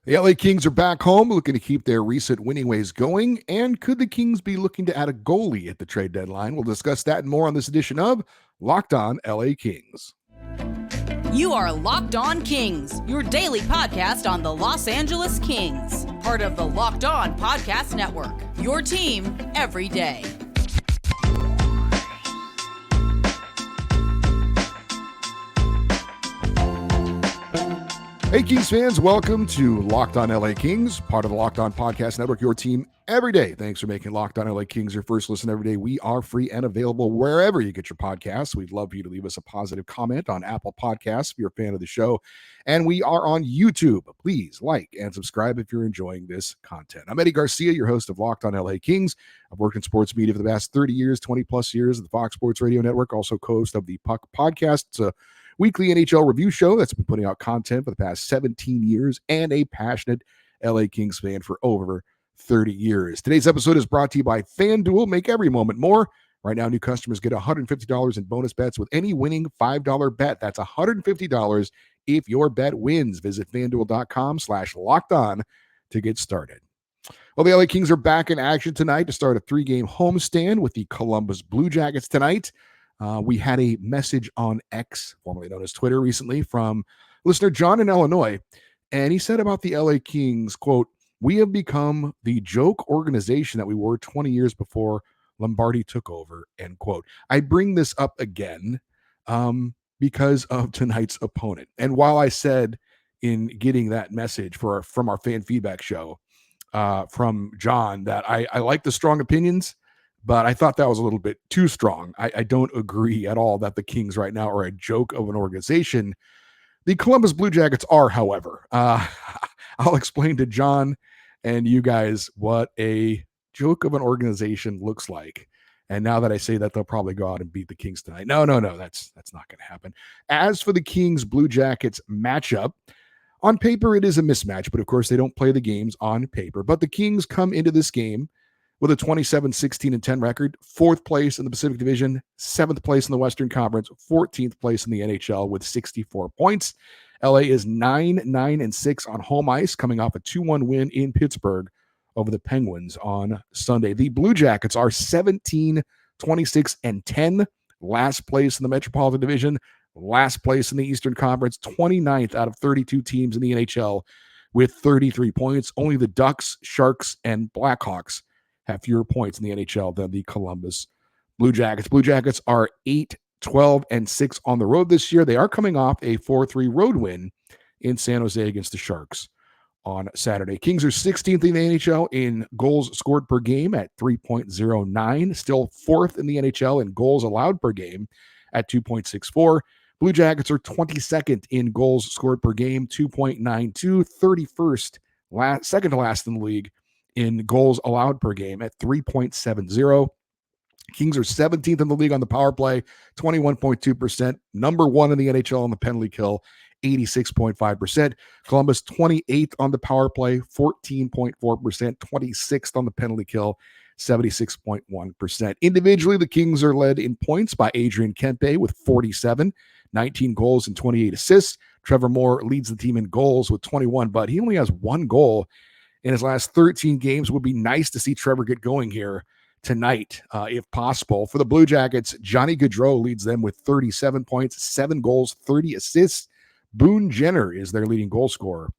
The LA Kings are back home looking to keep their recent winning ways going. And could the Kings be looking to add a goalie at the trade deadline? We'll discuss that and more on this edition of Locked On LA Kings. You are Locked On Kings, your daily podcast on the Los Angeles Kings. Part of the Locked On Podcast Network, your team every day. Hey, Kings fans, welcome to Locked On LA Kings, part of the Locked On Podcast Network, your team every day. Thanks for making Locked On LA Kings your first listen every day. We are free and available wherever you get your podcasts. We'd love for you to leave us a positive comment on Apple Podcasts if you're a fan of the show. And we are on YouTube. Please like and subscribe if you're enjoying this content. I'm Eddie Garcia, your host of Locked On LA Kings. I've worked in sports media for the past 30 years, 20 plus years at the Fox Sports Radio Network, also co-host of the Puck Podcast. It's a weekly NHL review show that's been putting out content for the past 17 years and a passionate LA Kings fan for over 30 years. Today's episode is brought to you by FanDuel. Make every moment more. Right now, new customers get $150 in bonus bets with any winning $5 bet. That's $150 if your bet wins. Visit FanDuel.com/locked-on to get started. Well, the LA Kings are back in action tonight to start a 3-game homestand with the Columbus Blue Jackets tonight. We had a message on X, formerly known as Twitter, recently from listener John in Illinois, and he said about the LA Kings, quote, "We have become the joke organization that we were 20 years before Lombardi took over," end quote. I bring this up again because of tonight's opponent. And while I said in getting that message from our fan feedback show from John that I like the strong opinions, but I thought that was a little bit too strong. I don't agree at all that the Kings right now are a joke of an organization. The Columbus Blue Jackets are, however. I'll explain to John and you guys what a joke of an organization looks like. And now that I say that, they'll probably go out and beat the Kings tonight. No, that's not going to happen. As for the Kings Blue Jackets matchup, on paper it is a mismatch, but of course they don't play the games on paper. But the Kings come into this game with a 27-16-10 record, 4th place in the Pacific Division, 7th place in the Western Conference, 14th place in the NHL with 64 points. LA is 9-6 on home ice, coming off a 2-1 win in Pittsburgh over the Penguins on Sunday. The Blue Jackets are 17-26-10, last place in the Metropolitan Division, last place in the Eastern Conference, 29th out of 32 teams in the NHL with 33 points. Only the Ducks, Sharks, and Blackhawks have fewer points in the NHL than the Columbus Blue Jackets. Blue Jackets are 8-12-6 on the road this year. They are coming off a 4-3 road win in San Jose against the Sharks on Saturday. Kings are 16th in the NHL in goals scored per game at 3.09, still 4th in the NHL in goals allowed per game at 2.64. Blue Jackets are 22nd in goals scored per game, 2.92, 31st, second to last in the league in goals allowed per game at 3.70. Kings are 17th in the league on the power play, 21.2%. Number 1 in the NHL on the penalty kill, 86.5%. Columbus 28th on the power play, 14.4%. 26th on the penalty kill, 76.1%. Individually, the Kings are led in points by Adrian Kempe with 47, 19 goals and 28 assists. Trevor Moore leads the team in goals with 21, but he only has 1 goal in his last 13 games. Would be nice to see Trevor get going here tonight, if possible. For the Blue Jackets, Johnny Gaudreau leads them with 37 points, 7 goals, 30 assists. Boone Jenner is their leading goal scorer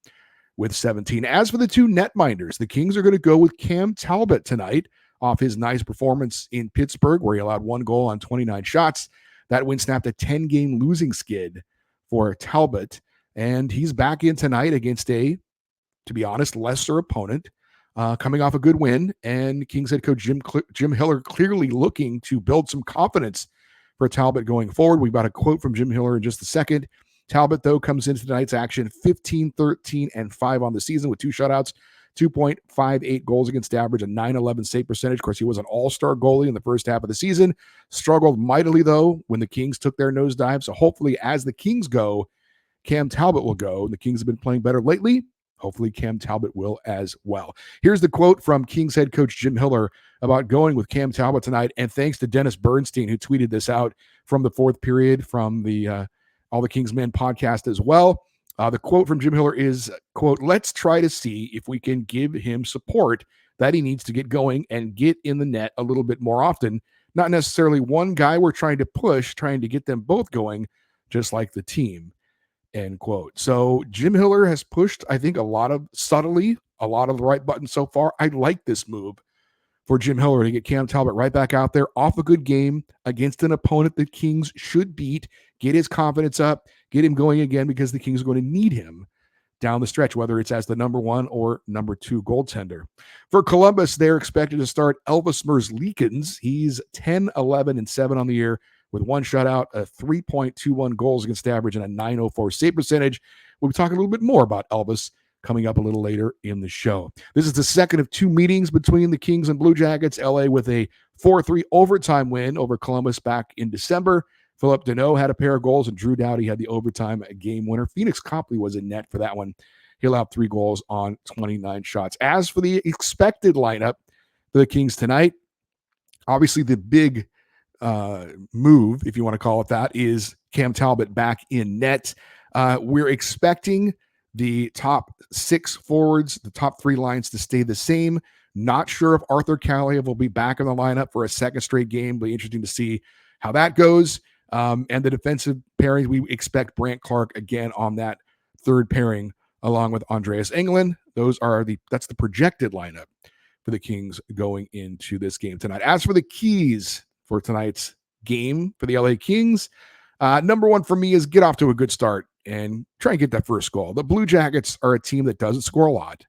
with 17. As for the two netminders, the Kings are going to go with Cam Talbot tonight off his nice performance in Pittsburgh, where he allowed 1 goal on 29 shots. That win snapped a 10-game losing skid for Talbot, and he's back in tonight against a, to be honest, lesser opponent, coming off a good win, and Kings head coach Jim Hiller clearly looking to build some confidence for Talbot going forward. We've got a quote from Jim Hiller in just a second. Talbot, though, comes into tonight's action 15-13-5 on the season with 2 shutouts, 2.58 goals against average, a .911 save percentage. Of course, he was an all-star goalie in the first half of the season. Struggled mightily, though, when the Kings took their nosedive. So hopefully, as the Kings go, Cam Talbot will go. The Kings have been playing better lately. Hopefully, Cam Talbot will as well. Here's the quote from Kings head coach Jim Hiller about going with Cam Talbot tonight. And thanks to Dennis Bernstein, who tweeted this out from the fourth period from the All the Kings Men podcast as well. The quote from Jim Hiller is, quote, "Let's try to see if we can give him support that he needs to get going and get in the net a little bit more often. Not necessarily one guy we're trying to push, trying to get them both going, just like the team," end quote. So Jim Hiller has pushed, I think, a lot of the right buttons so far. I like this move for Jim Hiller to get Cam Talbot right back out there off a good game against an opponent the Kings should beat, get his confidence up, get him going again, because the Kings are going to need him down the stretch, whether it's as the number 1 or number 2 goaltender. For Columbus, they're expected to start Elvis Merzlikins. He's 10, 11, and 7 on the year with 1 shutout, a 3.21 goals against average, and a 904 save percentage. We'll be talking a little bit more about Elvis coming up a little later in the show. This is the second of 2 meetings between the Kings and Blue Jackets. LA with a 4-3 overtime win over Columbus back in December. Philip Deneau had a pair of goals, and Drew Doughty had the overtime game winner. Phoenix Copley was in net for that one. He allowed 3 goals on 29 shots. As for the expected lineup for the Kings tonight, obviously the big move, if you want to call it that, is Cam Talbot back in net. We're expecting the top 6 forwards, the top 3 lines to stay the same. Not sure if Arthur Kaliyev will be back in the lineup for a second straight game. Be interesting to see how that goes. And the defensive pairing, we expect Brandt Clark again on that third pairing, along with Andreas Englund. That's the projected lineup for the Kings going into this game tonight. As for the keys for tonight's game for the LA Kings, number 1 for me is get off to a good start and try and get that first goal. The Blue Jackets are a team that doesn't score a lot.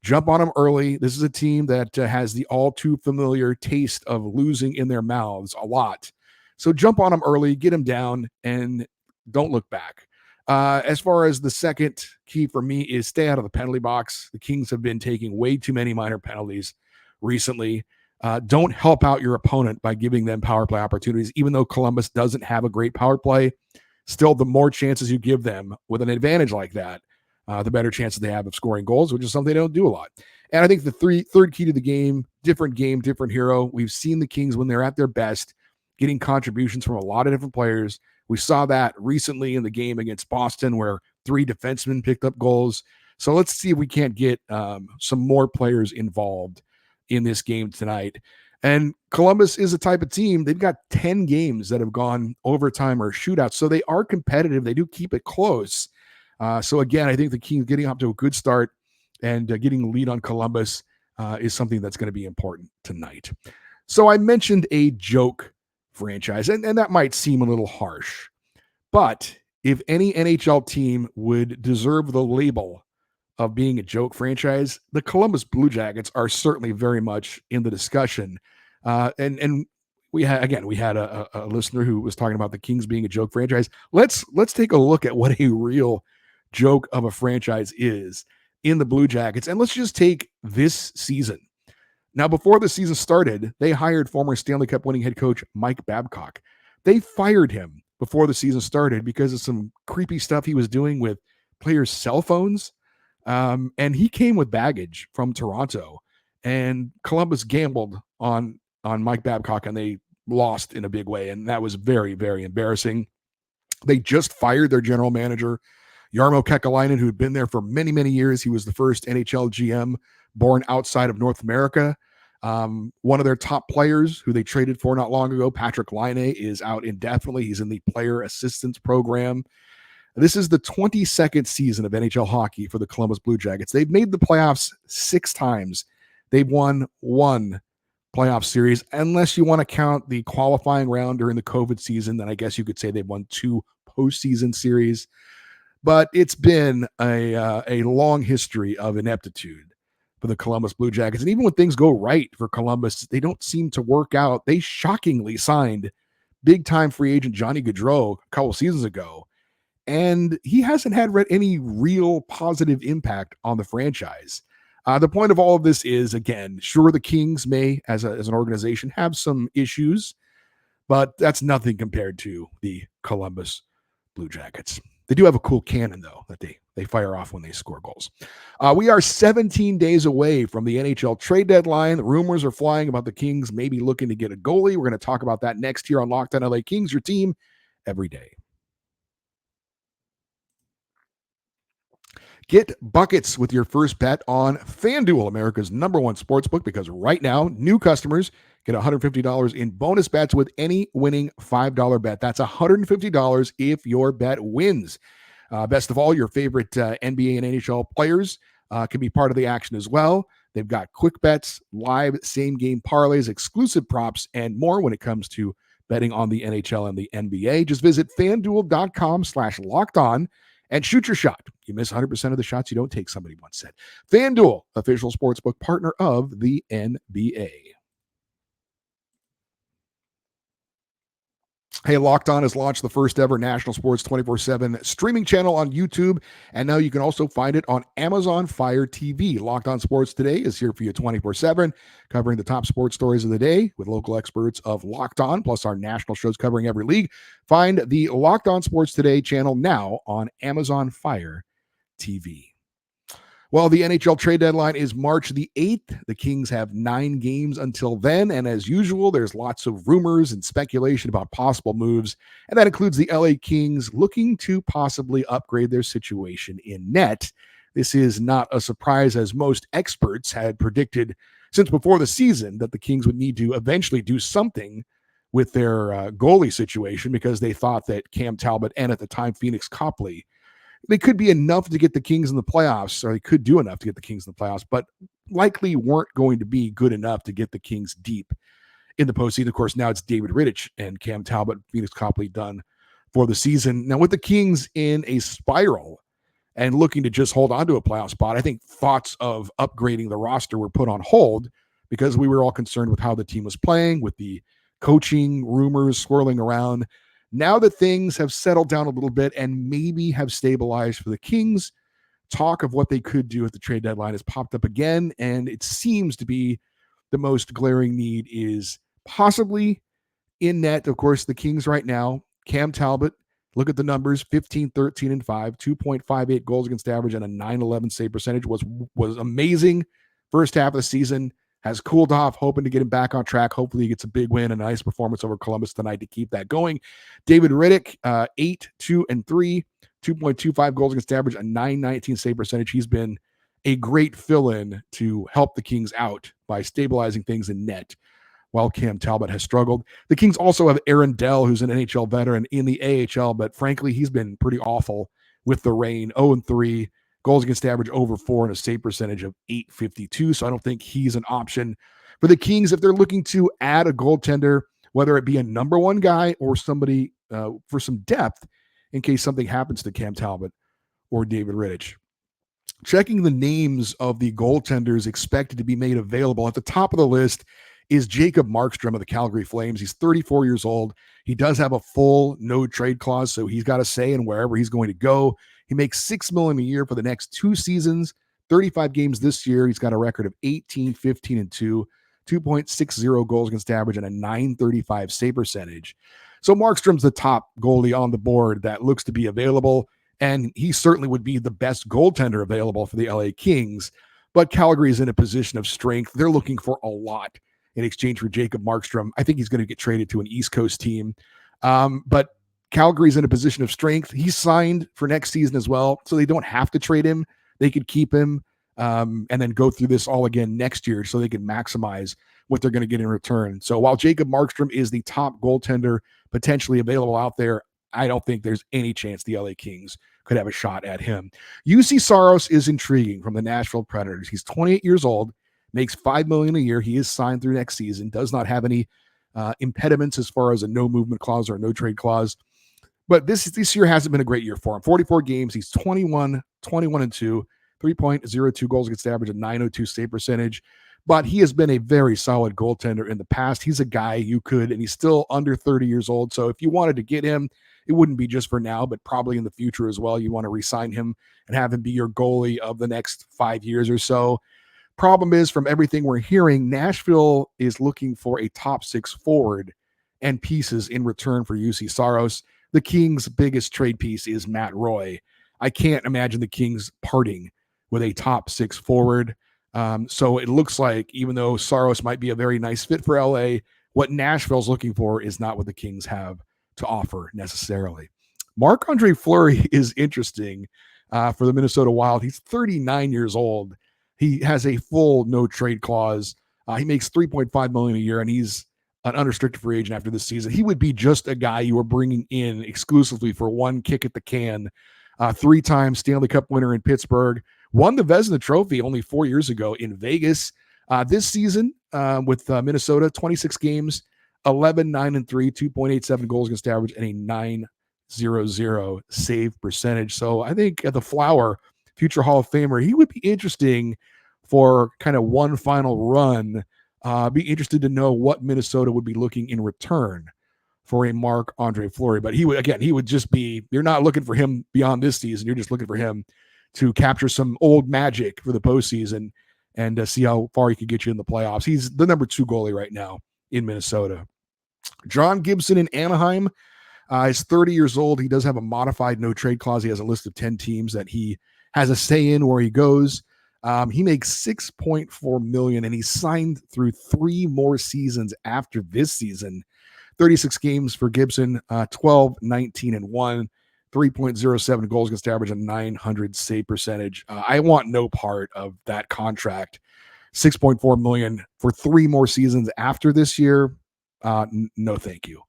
Jump on them early. This is a team that has the all too familiar taste of losing in their mouths a lot. So jump on them early, get them down, and don't look back. As far as the second key for me is stay out of the penalty box. The Kings have been taking way too many minor penalties recently. Don't help out your opponent by giving them power play opportunities. Even though Columbus doesn't have a great power play, still the more chances you give them with an advantage like that, the better chances they have of scoring goals, which is something they don't do a lot. And I think the third key to the game, different hero. We've seen the Kings when they're at their best, getting contributions from a lot of different players. We saw that recently in the game against Boston where 3 defensemen picked up goals. So let's see if we can't get some more players involved in this game tonight. And Columbus is a type of team, they've got 10 games that have gone overtime or shootouts. So they are competitive. They do keep it close. So again, I think the Kings getting up to a good start and getting the lead on Columbus is something that's going to be important tonight. So I mentioned a joke franchise, and that might seem a little harsh, but if any NHL team would deserve the label of being a joke franchise, the Columbus Blue Jackets are certainly very much in the discussion. And we had a listener who was talking about the Kings being a joke franchise. Let's take a look at what a real joke of a franchise is in the Blue Jackets, and let's just take this season. Now, before the season started, they hired former Stanley Cup winning head coach Mike Babcock. They fired him before the season started because of some creepy stuff he was doing with players' cell phones. And he came with baggage from Toronto, and Columbus gambled on Mike Babcock, and they lost in a big way. And that was very, very embarrassing. They just fired their general manager, Jarmo Kekalainen, who had been there for many, many years. He was the first NHL GM born outside of North America. One of their top players who they traded for not long ago, Patrick Laine, is out indefinitely. He's in the player assistance program. This is the 22nd season of NHL hockey for the Columbus Blue Jackets. They've made the playoffs 6 times. They've won 1 playoff series, unless you want to count the qualifying round during the COVID season. Then I guess you could say they've won 2 postseason series. But it's been a long history of ineptitude for the Columbus Blue Jackets. And even when things go right for Columbus, they don't seem to work out. They shockingly signed big-time free agent Johnny Gaudreau a couple seasons ago, and he hasn't had any real positive impact on the franchise. The point of all of this is, again, sure, the Kings may, as an organization, have some issues, but that's nothing compared to the Columbus Blue Jackets. They do have a cool cannon, though, that they fire off when they score goals. We are 17 days away from the NHL trade deadline. The rumors are flying about the Kings maybe looking to get a goalie. We're going to talk about that next here on Locked On LA Kings, your team every day. Get buckets with your first bet on FanDuel, America's number one sportsbook, because right now, new customers get $150 in bonus bets with any winning $5 bet. That's $150 if your bet wins. Best of all, your favorite NBA and NHL players can be part of the action as well. They've got quick bets, live same-game parlays, exclusive props, and more when it comes to betting on the NHL and the NBA. Just visit FanDuel.com/lockedon and shoot your shot. You miss 100% of the shots you don't take, somebody once said. FanDuel, official sportsbook partner of the NBA. Hey, Locked On has launched the first ever national sports 24/7 streaming channel on YouTube, and now you can also find it on Amazon Fire TV. Locked On Sports Today is here for you 24/7, covering the top sports stories of the day with local experts of Locked On, plus our national shows covering every league. Find the Locked On Sports Today channel now on Amazon Fire TV. Well, the NHL trade deadline is March the 8th. The Kings have 9 games until then. And as usual, there's lots of rumors and speculation about possible moves. And that includes the LA Kings looking to possibly upgrade their situation in net. This is not a surprise, as most experts had predicted since before the season that the Kings would need to eventually do something with their goalie situation, because they thought that Cam Talbot and at the time Phoenix Copley, they could be enough to get the Kings in the playoffs, or they could do enough to get the Kings in the playoffs, but likely weren't going to be good enough to get the Kings deep in the postseason. Of course, now it's David Rittich and Cam Talbot, Phoenix Copley done for the season. Now, with the Kings in a spiral and looking to just hold on to a playoff spot, I think thoughts of upgrading the roster were put on hold because we were all concerned with how the team was playing, with the coaching rumors swirling around. Now that things have settled down a little bit and maybe have stabilized for the Kings, talk of what they could do at the trade deadline has popped up again, and it seems to be the most glaring need is possibly in net. Of course, the Kings right now, Cam Talbot, look at the numbers, 15, 13, and 5, 2.58 goals against average and a 911 save percentage, was amazing first half of the season. Has cooled off, hoping to get him back on track. Hopefully he gets a big win, a nice performance over Columbus tonight to keep that going. David Rittich, 8, 2, and 3, 2.25 goals against average, a 919 save percentage. He's been a great fill-in to help the Kings out by stabilizing things in net, while Cam Talbot has struggled. The Kings also have Aaron Dell, who's an NHL veteran in the AHL, but frankly, he's been pretty awful with the Reign, 0-3. Goals against average over 4 and a save percentage of 852. So I don't think he's an option for the Kings if they're looking to add a goaltender, whether it be a number one guy or somebody for some depth in case something happens to Cam Talbot or David Rittich. Checking the names of the goaltenders expected to be made available, at the top of the list is Jacob Markstrom of the Calgary Flames. He's 34 years old. He does have a full no trade clause, so he's got a say in wherever he's going to go. He makes $6 million a year for the next 2 seasons, 35 games this year. He's got a record of 18, 15, and 2, 2.60 goals against average, and a 935 save percentage. So Markstrom's the top goalie on the board that looks to be available, and he certainly would be the best goaltender available for the LA Kings. But Calgary is in a position of strength. They're looking for a lot in exchange for Jacob Markstrom. I think he's going to get traded to an East Coast team. But Calgary's in a position of strength. He's signed for next season as well, so they don't have to trade him. They could keep him and then go through this all again next year so they can maximize what they're going to get in return. So while Jacob Markstrom is the top goaltender potentially available out there, I don't think there's any chance the LA Kings could have a shot at him. UC Saros is intriguing from the Nashville Predators. He's 28 years old, makes $5 million a year. He is signed through next season, does not have any impediments as far as a no movement clause or a no trade clause. But this year hasn't been a great year for him. 44 games, he's 21, 21 and 2, 3.02 goals against average, a 902 save percentage. But he has been a very solid goaltender in the past. He's a guy you could, and he's still under 30 years old. So if you wanted to get him, it wouldn't be just for now, but probably in the future as well. You want to re-sign him and have him be your goalie of the next 5 years or so. Problem is, from everything we're hearing, Nashville is looking for a top 6 forward and pieces in return for UC Saros. The Kings' biggest trade piece is Matt Roy. I can't imagine the Kings parting with a top 6 forward. So it looks like, even though Saros might be a very nice fit for LA, what Nashville's looking for is not what the Kings have to offer necessarily. Marc-Andre Fleury is interesting for the Minnesota Wild. He's 39 years old. He has a full no trade clause. He makes $3.5 million a year, and he's an unrestricted free agent after this season. He would be just a guy you were bringing in exclusively for one kick at the can. 3-time Stanley Cup winner in Pittsburgh, won the Vezina Trophy only 4 years ago in Vegas. This season with Minnesota, 26 games, 11-9-3, 2.87 goals against average, and a 9.00 save percentage. So I think at the Flower, future Hall of Famer, he would be interesting for kind of one final run. Be interested to know what Minnesota would be looking in return for a Marc-Andre Fleury. But he would just be, you're not looking for him beyond this season. You're just looking for him to capture some old magic for the postseason and see how far he could get you in the playoffs. He's the number 2 goalie right now in Minnesota. John Gibson in Anaheim. He's 30 years old. He does have a modified no trade clause. He has a list of 10 teams that he has a say in where he goes. He makes $6.4 million, and he's signed through 3 more seasons after this season. 36 games for Gibson, 12, 19, and 1, 3.07 goals against average, and 900 save percentage. I want no part of that contract. $6.4 million for 3 more seasons after this year. No, thank you.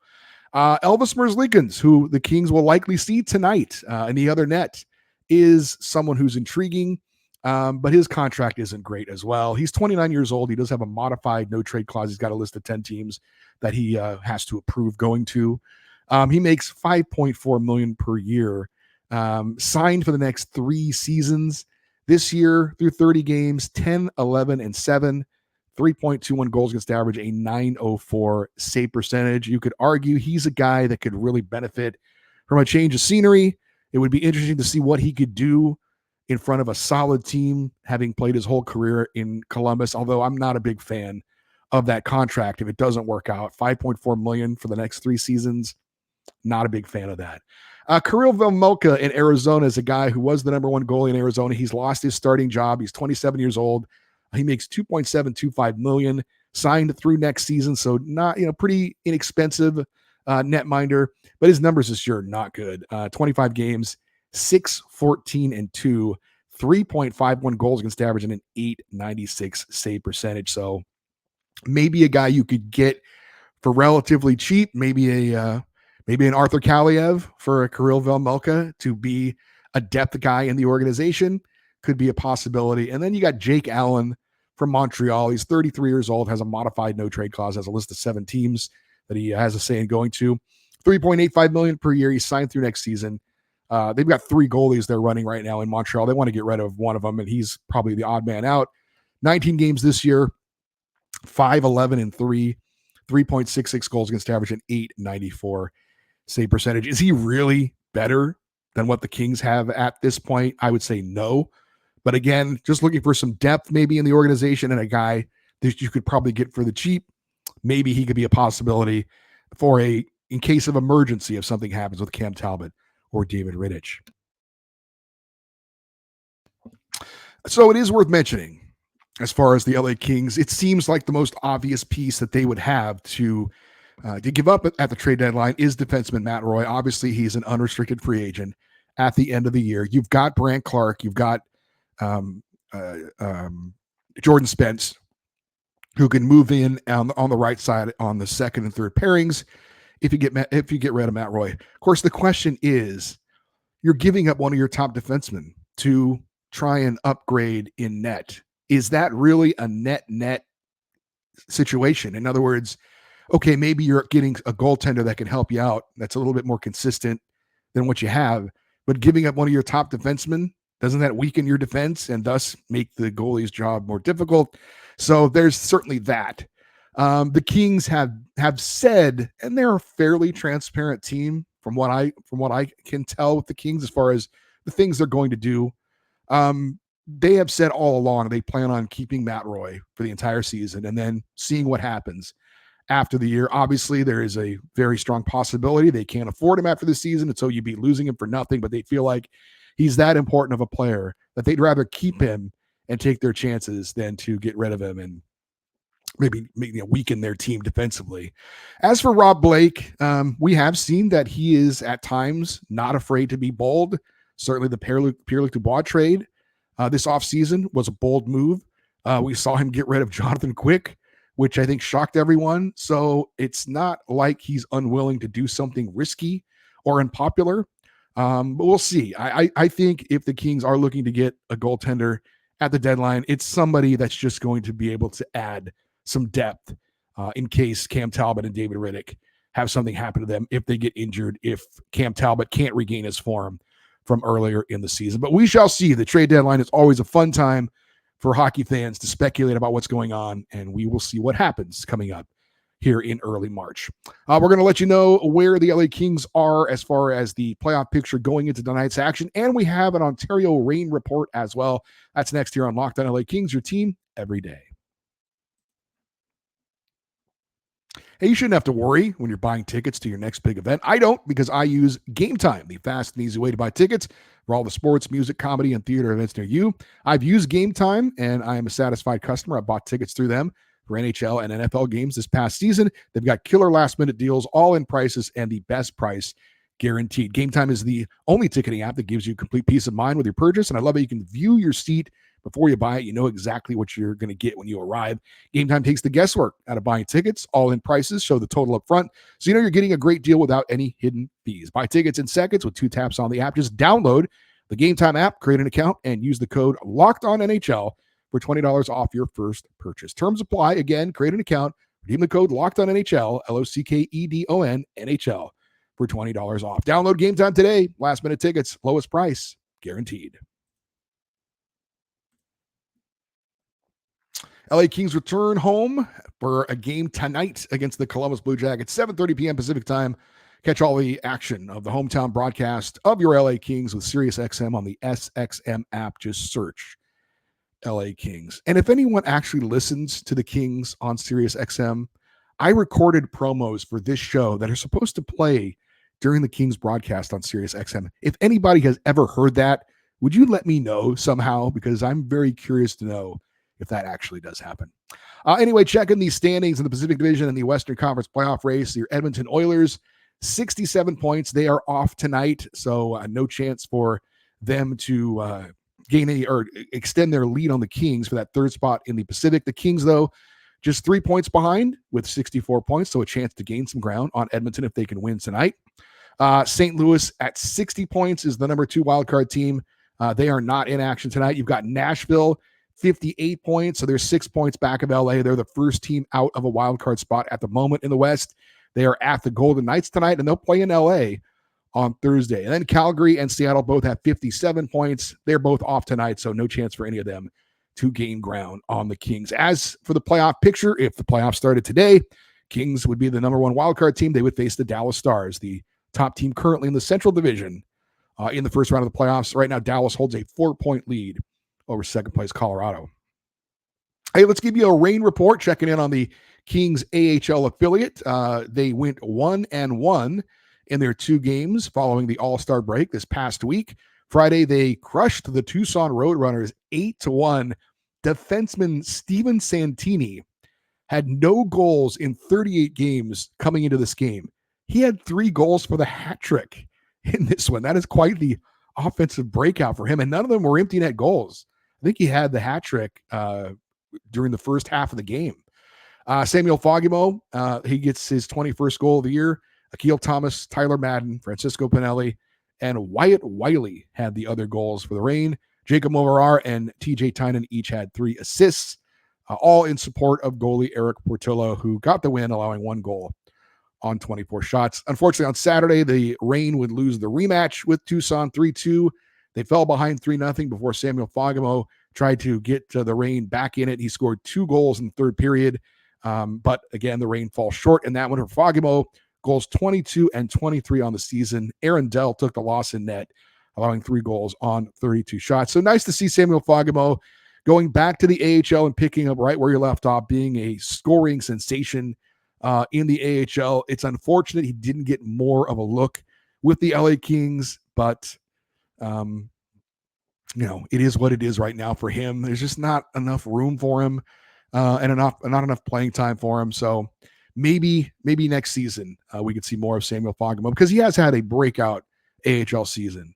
Elvis Merzlikins, who the Kings will likely see tonight in the other net, is someone who's intriguing. But his contract isn't great as well. He's 29 years old. He does have a modified no trade clause. He's got a list of 10 teams that he has to approve going to. He makes $5.4 million per year, signed for the next 3 seasons. This year, through 30 games, 10, 11, and 7, 3.21 goals against average, a 904 save percentage. You could argue he's a guy that could really benefit from a change of scenery. It would be interesting to see what he could do in front of a solid team, having played his whole career in Columbus, although I'm not a big fan of that contract if it doesn't work out. $5.4 million for the next 3 seasons, not a big fan of that. Kirill Vejmelka in Arizona is a guy who was the number 1 goalie in Arizona. He's lost his starting job. He's 27 years old. He makes $2.725 million, signed through next season, so not, pretty inexpensive netminder, but his numbers this year are not good. 25 games, 6, 14, and 2, 3.51 goals against average, and an 896 save percentage. So maybe a guy you could get for relatively cheap, maybe an Arthur Kaliev for a Kirill Vejmelka to be a depth guy in the organization could be a possibility. And then you got Jake Allen from Montreal. He's 33 years old, has a modified no trade clause, has a list of 7 teams that he has a say in going to. $3.85 million per year. He's signed through next season. They've got 3 goalies they're running right now in Montreal. They want to get rid of one of them, and he's probably the odd man out. 19 games this year, 5, 11, and 3, 3.66 goals against average, and 894 save percentage. Is he really better than what the Kings have at this point? I would say no. But again, just looking for some depth maybe in the organization and a guy that you could probably get for the cheap. Maybe he could be a possibility for in case of emergency if something happens with Cam Talbot or David Rittich. So it is worth mentioning, as far as the LA Kings, it seems like the most obvious piece that they would have to give up at the trade deadline is defenseman Matt Roy. Obviously, he's an unrestricted free agent at the end of the year. You've got Brandt Clark. You've got Jordan Spence, who can move in on the right side on the second and third pairings if you get rid of Matt Roy. Of course, the question is, you're giving up one of your top defensemen to try and upgrade in net. Is that really a net situation? In other words, okay, maybe you're getting a goaltender that can help you out, that's a little bit more consistent than what you have, but giving up one of your top defensemen, doesn't that weaken your defense and thus make the goalie's job more difficult? So there's certainly that. The Kings have said, and they're a fairly transparent team from what I can tell with the Kings as far as the things they're going to do. They have said all along they plan on keeping Matt Roy for the entire season and then seeing what happens after the year. Obviously, there is a very strong possibility they can't afford him after the season, and so you'd be losing him for nothing, but they feel like he's that important of a player that they'd rather keep him and take their chances than to get rid of him and maybe weaken their team defensively. As for Rob Blake, we have seen that he is at times not afraid to be bold. Certainly the Pierre-Luc Dubois trade this offseason was a bold move. We saw him get rid of Jonathan Quick, which I think shocked everyone. So it's not like he's unwilling to do something risky or unpopular. But we'll see. I think if the Kings are looking to get a goaltender at the deadline, it's somebody that's just going to be able to add some depth in case Cam Talbot and David Riddick have something happen to them if they get injured, if Cam Talbot can't regain his form from earlier in the season. But we shall see. The trade deadline is always a fun time for hockey fans to speculate about what's going on, and we will see what happens coming up here in early March. We're going to let you know where the LA Kings are as far as the playoff picture going into tonight's action, and we have an Ontario rain report as well. That's next here on Locked On LA Kings, your team every day. Hey, you shouldn't have to worry when you're buying tickets to your next big event. I don't, because I use Gametime, the fast and easy way to buy tickets for all the sports, music, comedy, and theater events near you. I've used Gametime, and I am a satisfied customer. I bought tickets through them for NHL and NFL games this past season. They've got killer last-minute deals, all-in prices, and the best price guaranteed. Gametime is the only ticketing app that gives you complete peace of mind with your purchase, and I love that you can view your seat before you buy it. You know exactly what you're going to get when you arrive. Gametime takes the guesswork out of buying tickets. All-in prices show the total up front, so you know you're getting a great deal without any hidden fees. Buy tickets in seconds with 2 taps on the app. Just download the Gametime app, create an account, and use the code LOCKEDONNHL for $20 off your first purchase. Terms apply. Again, create an account, redeem the code LOCKEDONNHL, LOCKEDON NHL for $20 off. Download Gametime today. Last-minute tickets, lowest price, guaranteed. LA Kings return home for a game tonight against the Columbus Blue Jackets, 7:30 p.m. Pacific time. Catch all the action of the hometown broadcast of your LA Kings with SiriusXM on the SXM app. Just search LA Kings. And if anyone actually listens to the Kings on SiriusXM, I recorded promos for this show that are supposed to play during the Kings broadcast on SiriusXM. If anybody has ever heard that, would you let me know somehow? Because I'm very curious to know if that actually does happen. Anyway, checking the standings in the Pacific Division and the Western Conference playoff race. Your Edmonton Oilers, 67 points. They are off tonight, so no chance for them to gain any or extend their lead on the Kings for that third spot in the Pacific. The Kings, though, just 3 points behind with 64 points, so a chance to gain some ground on Edmonton if they can win tonight. St. Louis at 60 points is the number 2 wildcard team. They are not in action tonight. You've got Nashville, 58 points, so they're 6 points back of LA. They're the first team out of a wild card spot at the moment in the West. They are at the Golden Knights tonight, and they'll play in LA on Thursday. And then Calgary and Seattle both have 57 points. They're both off tonight, so no chance for any of them to gain ground on the Kings. As for the playoff picture, if the playoffs started today, Kings would be the number 1 wildcard team. They would face the Dallas Stars, the top team currently in the Central Division in the first round of the playoffs. Right now, Dallas holds a 4-point lead over second place Colorado. Hey, let's give you a rain report, checking in on the Kings AHL affiliate. They went 1-1 in their 2 games following the All-Star break this past week. Friday, they crushed the Tucson Roadrunners 8-1. Defenseman Steven Santini had no goals in 38 games coming into this game. He had 3 goals for the hat trick in this one. That is quite the offensive breakout for him, and none of them were empty net goals. I think he had the hat trick during the first half of the game. Samuel Fogimo, he gets his 21st goal of the year. Akil Thomas, Tyler Madden, Francisco Pinelli, and Wyatt Wiley had the other goals for the Reign. Jacob Moverar and TJ Tynan each had 3 assists, all in support of goalie Eric Portillo, who got the win, allowing 1 goal on 24 shots. Unfortunately, on Saturday, the Reign would lose the rematch with Tucson 3-2. They fell behind 3-0 before Samuel Fogimo tried to get the Reign back in it. He scored 2 goals in the third period. But again, the Reign falls short in that one. For Fogimo, goals 22 and 23 on the season. Aaron Dell took the loss in net, allowing 3 goals on 32 shots. So nice to see Samuel Fogimo going back to the AHL and picking up right where you left off, being a scoring sensation in the AHL. It's unfortunate he didn't get more of a look with the LA Kings, but it is what it is right now for him. There's just not enough room for him and not enough playing time for him. So maybe next season we could see more of Samuel Fogemo, because he has had a breakout AHL season.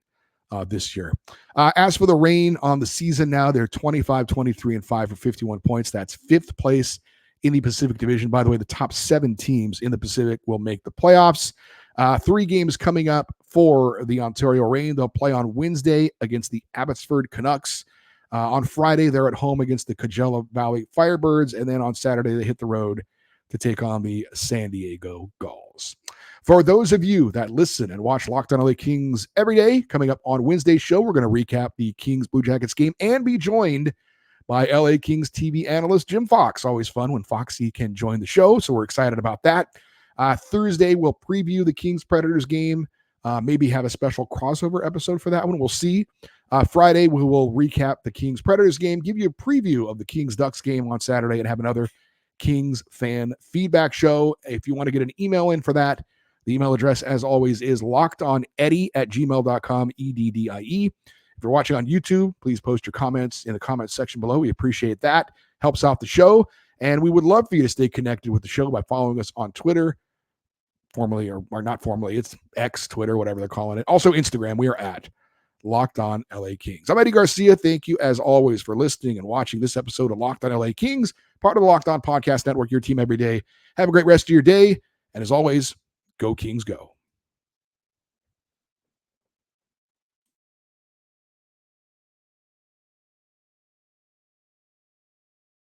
this year. As for the Reign on the season now, they're 25, 23, and 5 for 51 points. That's fifth place in the Pacific Division. By the way, the top 7 teams in the Pacific will make the playoffs. 3 games coming up for the Ontario Reign. They'll play on Wednesday against the Abbotsford Canucks. On Friday, they're at home against the Coachella Valley Firebirds. And then on Saturday, they hit the road to take on the San Diego Gulls. For those of you that listen and watch Locked On LA Kings every day, coming up on Wednesday's show, we're going to recap the Kings Blue Jackets game and be joined by LA Kings TV analyst Jim Fox. Always fun when Foxy can join the show, so we're excited about that. Thursday, we'll preview the Kings Predators game, maybe have a special crossover episode for that one. We'll see. Friday, we will recap the Kings Predators game, give you a preview of the Kings Ducks game on Saturday, and have another Kings fan feedback show. If you want to get an email in for that, the email address, as always, is lockedoneddie@gmail.com, EDDIE. If you're watching on YouTube, please post your comments in the comments section below. We appreciate that. Helps out the show. And we would love for you to stay connected with the show by following us on Twitter, formerly or not formerly. It's X, Twitter, whatever they're calling it. Also Instagram. We are at Locked On LA Kings. I'm Eddie Garcia. Thank you, as always, for listening and watching this episode of Locked On LA Kings, part of the Locked On Podcast Network, your team every day. Have a great rest of your day. And as always, go Kings, go.